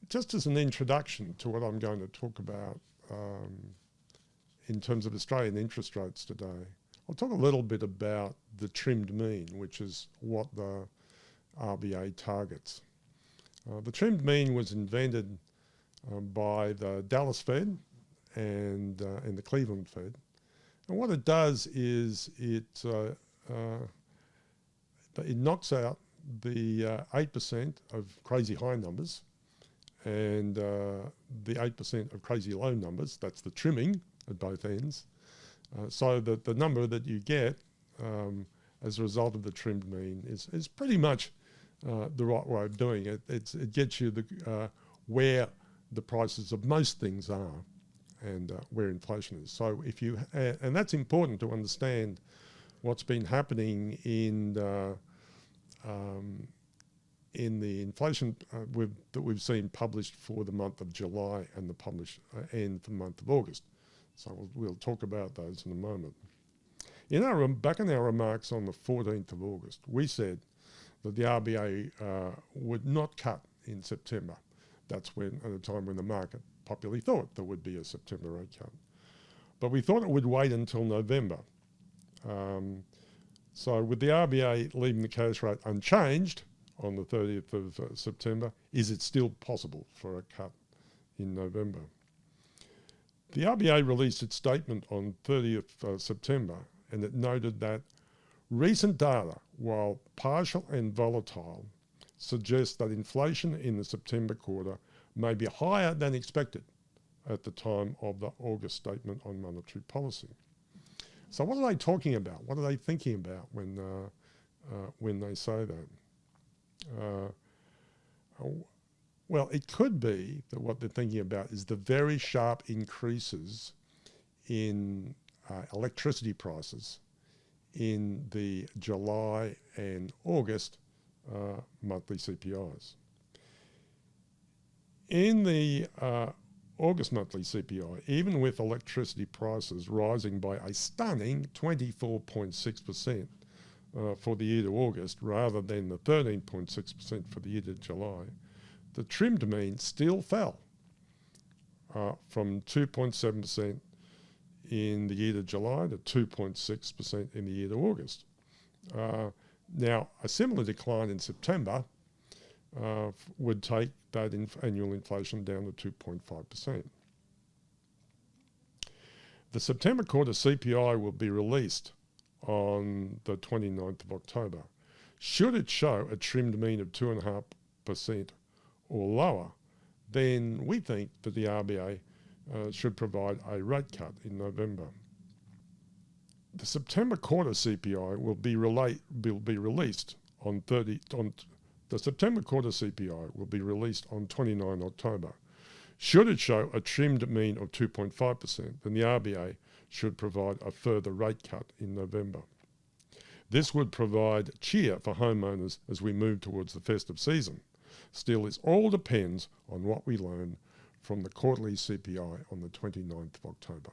just as an introduction to what I'm going to talk about in terms of Australian interest rates today, I'll talk a little bit about the trimmed mean, which is what the RBA targets. The trimmed mean was invented by the Dallas Fed and the Cleveland Fed. And what it does is it knocks out the 8% of crazy high numbers and the 8% of crazy low numbers. That's the trimming at both ends. So that the number that you get as a result of the trimmed mean is pretty much the right way of doing it. It gets you where the prices of most things are and where inflation is. So if you and that's important to understand what's been happening in the inflation that we've seen published for the month of July and and the month of August. So we'll talk about those in a moment. Back in our remarks on the 14th of August, we said that the RBA would not cut in September. That's at a time when the market popularly thought there would be a September rate cut. But we thought it would wait until November. So with the RBA leaving the cash rate unchanged on the 30th of September, is it still possible for a cut in November? The RBA released its statement on 30th September, and it noted that recent data, while partial and volatile, suggests that inflation in the September quarter may be higher than expected at the time of the August statement on monetary policy. So what are they talking about? What are they thinking about when they say that? Well, it could be that what they're thinking about is the very sharp increases in electricity prices in the July and August monthly CPIs. In the August monthly CPI, even with electricity prices rising by a stunning 24.6% for the year to August rather than the 13.6% for the year to July, the trimmed mean still fell from 2.7% in the year to July to 2.6% in the year to August. Now, a similar decline in September would take that annual inflation down to 2.5%. The September quarter CPI will be released on the 29th of October. Should it show a trimmed mean of 2.5% or lower, then we think that the RBA should provide a rate cut in November. The September quarter CPI will be released on the September quarter CPI will be released on 29 October. Should it show a trimmed mean of 2.5%, then the RBA should provide a further rate cut in November. This would provide cheer for homeowners as we move towards the festive season. Still, it all depends on what we learn from the quarterly CPI on the 29th of October.